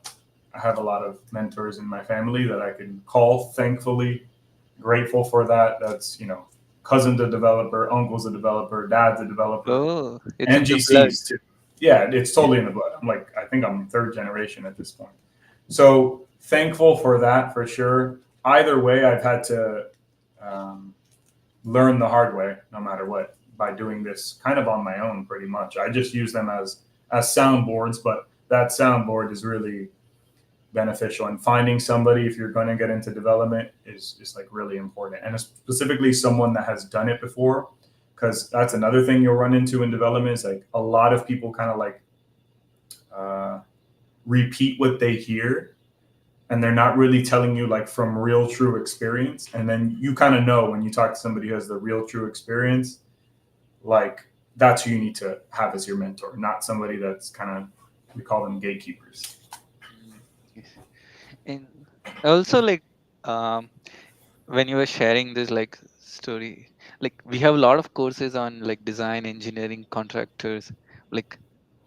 I have a lot of mentors in my family that I can call. Thankfully, grateful for that. That's, cousin's a developer, uncle's a developer, dad's a developer,
Oh, it's
and
in the blood.
GCs too. Yeah, it's
Yeah.
totally in the blood. I think I'm third generation at this point. So thankful for that for sure. Either way, I've had to um, learn the hard way, no matter what, by doing this kind of on my own, pretty much. I just use them as soundboards, but that soundboard is really beneficial. And finding somebody, if you're going to get into development, is like really important, and specifically someone that has done it before, because that's another thing you'll run into in development is like a lot of people kind of like uh, repeat what they hear, and they're not really telling you like from real true experience. And then you kind of know when you talk to somebody who has the real true experience, like that's who you need to have as your mentor, not somebody that's kind of, we call them gatekeepers.
Mm, yes. And also like um when you were sharing this like story, like we have a lot of courses on like design, engineering, contractors. Like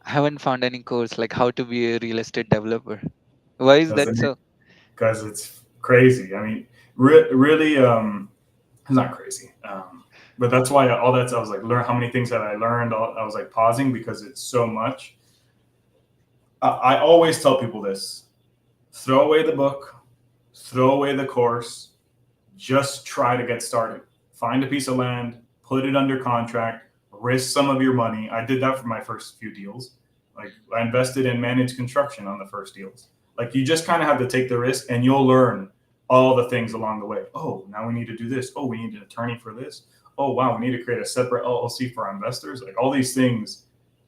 I haven't found any course like how to be a real estate developer. Why is that
Doesn't it?
so?
Because it's crazy. I mean, really, it's not crazy. But that's why all that's, I was like, learn how many things that I learned. I was like pausing because it's so much. I always tell people this: throw away the book, throw away the course, just try to get started. Find a piece of land, put it under contract, risk some of your money. I did that for my first few deals. Like I invested in managed construction on the first deals. Like you just kind of have to take the risk and you'll learn all the things along the way. Oh, now we need to do this. Oh, we need an attorney for this. Oh, wow, we need to create a separate LLC for our investors. Like all these things,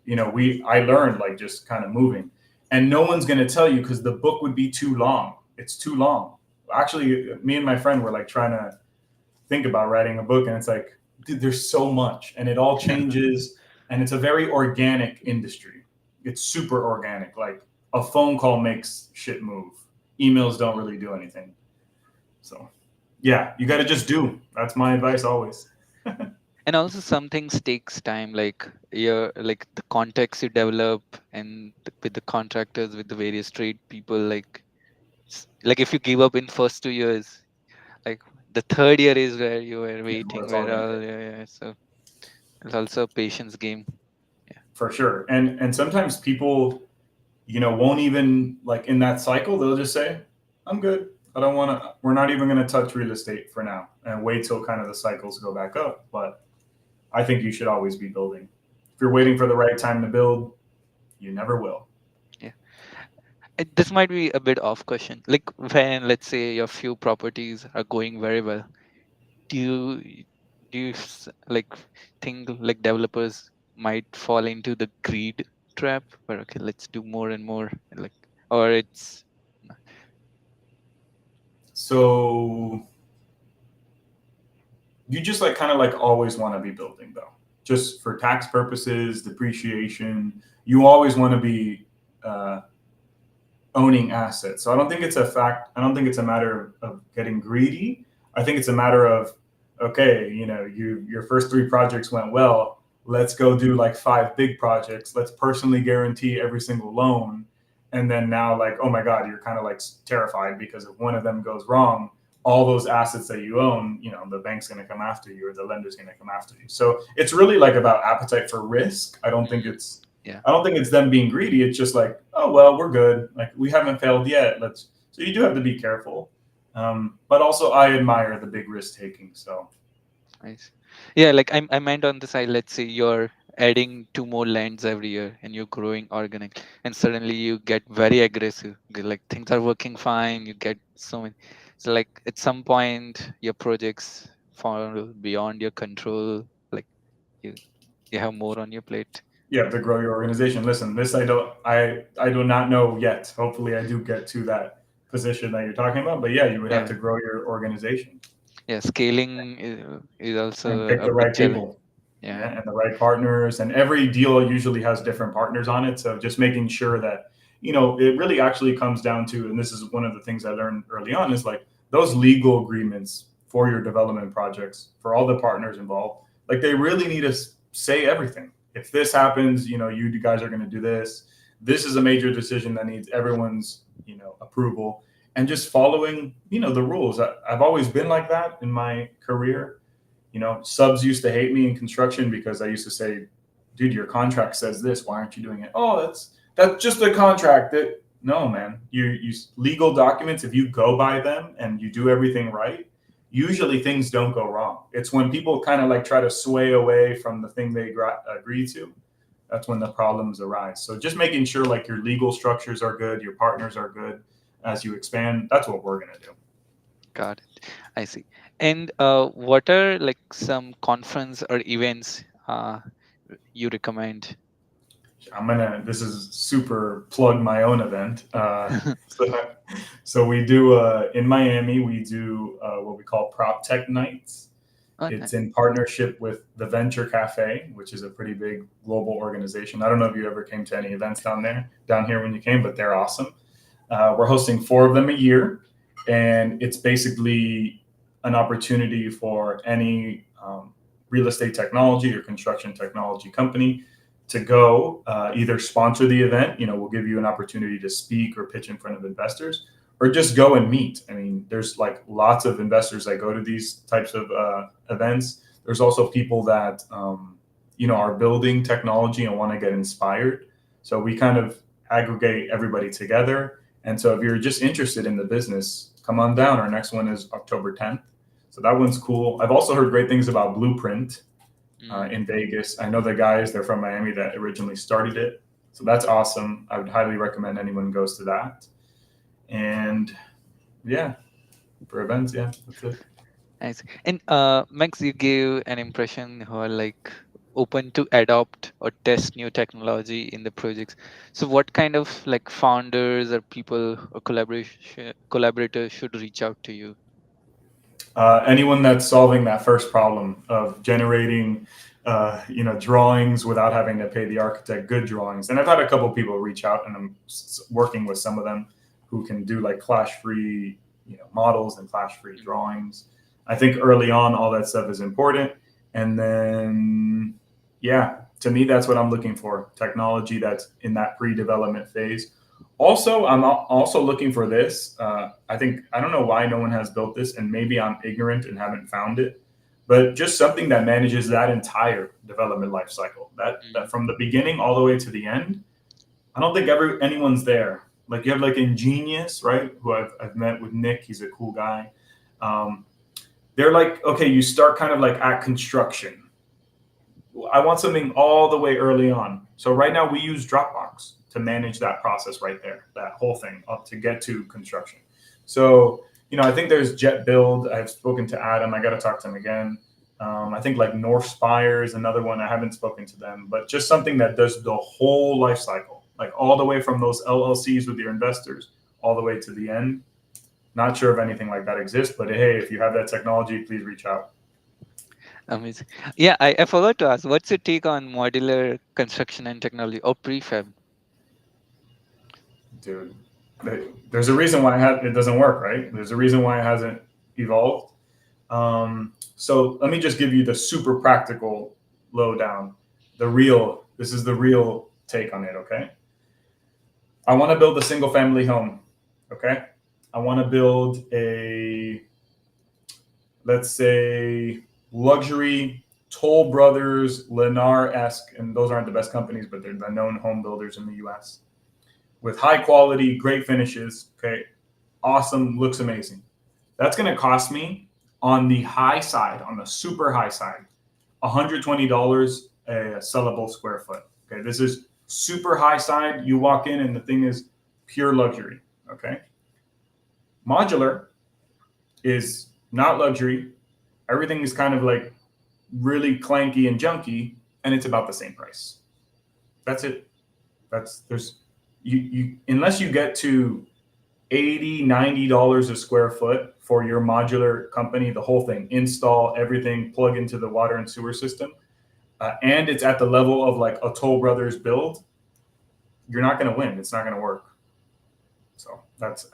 I learned like just kind of moving. And no one's going to tell you because the book would be too long. It's too long. Actually, me and my friend were like trying to think about writing a book, and it's like, dude, there's so much and it all changes, and it's a very organic industry. It's super organic. Like a phone call makes shit move. Emails don't really do anything. So yeah, you got to just do. That's my advice always.
And also some things takes time, like your like the context you develop and with the contractors, with the various trade people, like like if you give up in first 2 years, like the third year is where you were
Yeah, where
waiting,
it's all
where
gonna
all,
hit.
yeah, yeah. So it's also a patience game. Yeah.
For sure. And sometimes people, won't even like in that cycle, they'll just say, I'm good. I don't want to, we're not even going to touch real estate for now and wait till kind of the cycles go back up. But I think you should always be building. If you're waiting for the right time to build, you never will.
Yeah. This might be a bit off question. Like when let's say your few properties are going very well, do you like think like developers might fall into the greed trap where okay, let's do more and more, like, or it's
So you just like kind of like always want to be building though, just for tax purposes, depreciation. You always want to be uh, owning assets. So I don't think it's a fact. I don't think it's a matter of getting greedy. I think it's a matter of, okay, your first three projects went well. Let's go do like five big projects. Let's personally guarantee every single loan. And then now, like, oh my God, you're kind of like terrified because if one of them goes wrong, all those assets that you own, the bank's going to come after you or the lender's going to come after you. So it's really like about appetite for risk.
mm, yeah,
I don't think it's them being greedy. It's just like, oh well, we're good. Like we haven't failed yet. Let's. So you do have to be careful, but also I admire the big risk taking. So
nice. Yeah, like I meant on the side, let's say you're adding two more lands every year and you're growing organic, and suddenly you get very aggressive. Like things are working fine, you get so many. So like at some point your projects fall beyond your control. Like you you have more on your plate.
you have to grow your organization. Listen, this I do not know yet. Hopefully, I do get to that position that you're talking about. But yeah, you would have
Yeah,
to grow your organization
yeah. Scaling is
and
also
pick
a
the
big
right
challenge.
people.
Yeah,
Yeah, and the right partners. And every deal usually has different partners on it. So just making sure that, it really actually comes down to, and this is one of the things I learned early on, is like those legal agreements for your development projects, for all the partners involved, like they really need to say everything. if this happens, you guys are going to do this. This is a major decision that needs everyone's, approval, and just following, the rules. I've always been like that in my career. Subs used to hate me in construction because I used to say, dude, your contract says this. Why aren't you doing it? Oh, that's just a contract. That No, man. You legal documents. If you go by them and you do everything right, usually things don't go wrong. It's when people kind of like try to sway away from the thing they agree to. That's when the problems arise. So just making sure like your legal structures are good, your partners are good as you expand. That's what we're gonna do.
Got it. I see. And what are like some conference or events you recommend?
This is super plug my own event. So we do, in Miami, we do what we call Prop Tech Nights.
Oh,
It's in partnership with the Venture Cafe, which is a pretty big global organization. I don't know if you ever came to any events down here when you came, but they're awesome. We're hosting 4 of them a year, and it's basically an opportunity for any real estate technology or construction technology company to go either sponsor the event. We'll give you an opportunity to speak or pitch in front of investors, or just go and meet. I mean, there's like lots of investors that go to these types of events. There's also people that are building technology and want to get inspired. So we kind of aggregate everybody together. And so if you're just interested in the business, come on down. Our next one is October 10th. So that one's cool. I've also heard great things about Blueprint in Vegas. I know the guys, they're from Miami that originally started it. So that's awesome. I would highly recommend anyone goes to that. And yeah, for events, yeah, that's it.
Nice. And Max, you gave an impression who are like open to adopt or test new technology in the projects. So what kind of like founders or people or collaborators should reach out to you?
Anyone that's solving that first problem of generating, drawings without having to pay the architect good drawings. And I've had a couple of people reach out, and I'm working with some of them who can do like clash-free, models and clash-free drawings. I think early on, all that stuff is important. And then, yeah, to me, that's what I'm looking for. Technology that's in that pre-development phase. Also, I'm also looking for this. I don't know why no one has built this, and maybe I'm ignorant and haven't found it, but just something that manages that entire development life cycle, that from the beginning all the way to the end. I don't think anyone's there. Like you have like Ingenious, right? Who I've met with Nick. He's a cool guy. Um, they're like, okay, you start kind of like at construction. I want something all the way early on. So right now we use Dropbox to manage that process right there, that whole thing up to get to construction. So, I think there's Jet Build. I've spoken to Adam. I got to talk to him again. I think like North Spire is another one. I haven't spoken to them, but just something that does the whole life cycle, like all the way from those LLCs with your investors all the way to the end. Not sure if anything like that exists, but hey, if you have that technology, please reach out.
Amazing. Yeah, I forgot to ask, what's your take on modular construction and technology or prefab?
Dude, there's a reason why it doesn't work, right? There's a reason why it hasn't evolved. So let me just give you the super practical lowdown. This is the real take on it, okay? I want to build a single family home, okay? I want to build let's say, luxury Toll Brothers, Lennar-esque, and those aren't the best companies, but they're the known home builders in the US, with high quality, great finishes, okay? Awesome, looks amazing. That's going to cost me on the high side, on the super high side, $120 a sellable square foot. Okay, this is super high side. You walk in and the thing is pure luxury. Okay, modular is not luxury. Everything is kind of like really clanky and junky, and it's about the same price. That's it. There's you unless you get to $80-$90 a square foot for your modular company, the whole thing, install everything, plug into the water and sewer system, and it's at the level of like a Toll Brothers build, you're not going to win. It's not going to work. So that's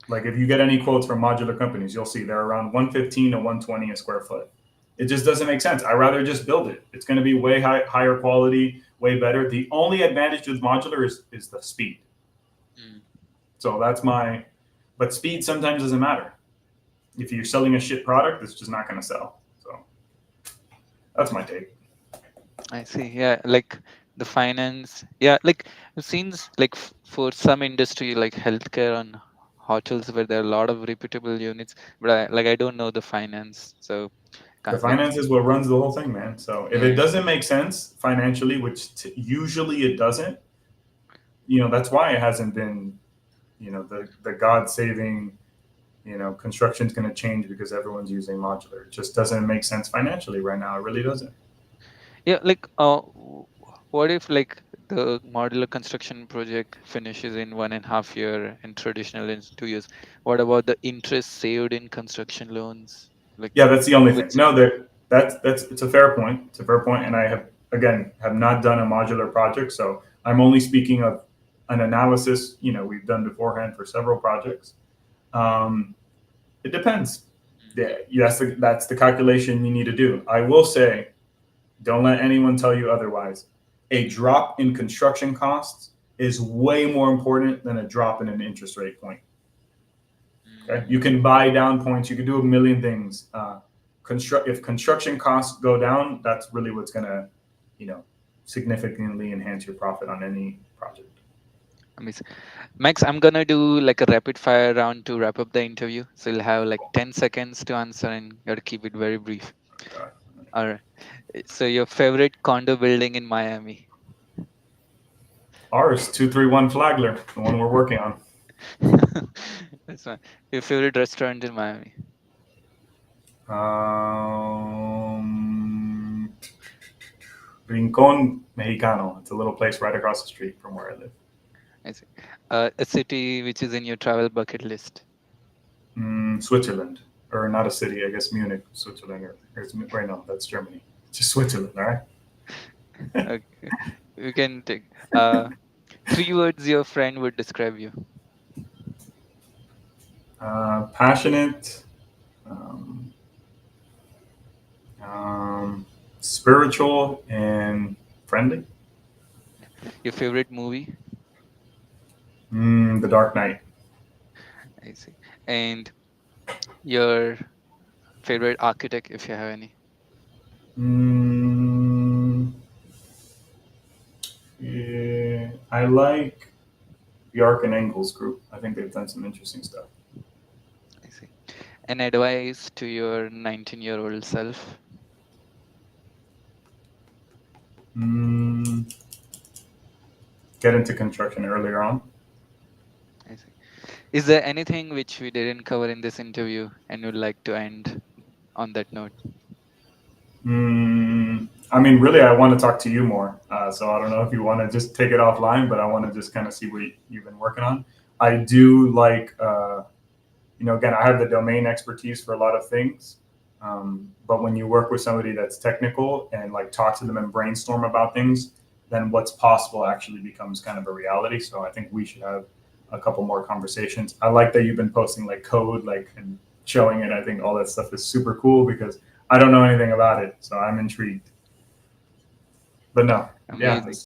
like if you get any quotes from modular companies, you'll see they're around 115 to 120 a square foot. It just doesn't make sense. I'd rather just build it. It's going to be higher quality, way better. The only advantage with modular is the speed.
Mm,
So that's my, but speed sometimes doesn't matter. If you're selling a shit product, it's just not going to sell. So that's my take.
I see. Yeah, like the finance. Yeah, like it seems like for some industry like healthcare and hotels where there are a lot of reputable units, but I don't know the finance, so
The
like
finance is what runs the whole thing, man. So if it
yeah.
doesn't make sense financially, which usually it doesn't, that's why it hasn't been, the God saving, construction's going to change because everyone's using modular. It just doesn't make sense financially right now. It really doesn't.
Yeah, like what if like the modular construction project finishes in 1.5 year and traditional in 2 years? What about the interest saved in construction loans? Like
Yeah, that's the only thing.
which
No, that's it's a fair point. It's a fair point, and I have not done a modular project, so I'm only speaking of an analysis. We've done beforehand for several projects. Um, it depends. Yeah, that's the calculation you need to do. I will say, don't let anyone tell you otherwise. A drop in construction costs is way more important than a drop in an interest rate point. Okay, you
mm,
can buy down points. You can do a million things. If construction costs go down, that's really what's gonna, you know, significantly enhance your profit on any project.
I mean, Max, I'm gonna do like a rapid fire round to wrap up the interview. So you'll have like 10 seconds to answer and you got to keep it very brief.
God.
All right. So your favorite condo building in Miami?
Ours 231 Flagler, the one we're working on.
That's fine. Your favorite restaurant in Miami?
Um, Rincon Mexicano. It's a little place right across the street from where I live.
I see. A city which is in your travel bucket list.
Switzerland, or not a city, I guess Munich, Switzerland, right now that's Germany. Just Switzerland, all right.
Okay. We can take 3 words your friend would describe you.
Passionate, um, um, spiritual, and friendly.
Your favorite movie?
The Dark Knight.
I see. And your favorite architect, if you have any.
Mm, yeah, I like the Arc and Engels group. I think they've done some interesting stuff.
I see. An advice to your 19-year-old self.
Mm, get into construction earlier on.
I see. Is there anything which we didn't cover in this interview and you'd like to end on that note?
I mean, really, I want to talk to you more. So I don't know if you want to just take it offline, but I want to just kind of see what you've been working on. I do like, again, I have the domain expertise for a lot of things. But when you work with somebody that's technical and like talk to them and brainstorm about things, then what's possible actually becomes kind of a reality. So I think we should have a couple more conversations. I like that you've been posting like code, like and showing it. I think all that stuff is super cool because I don't know anything about it, so I'm intrigued. But no, yeah,
Amazing.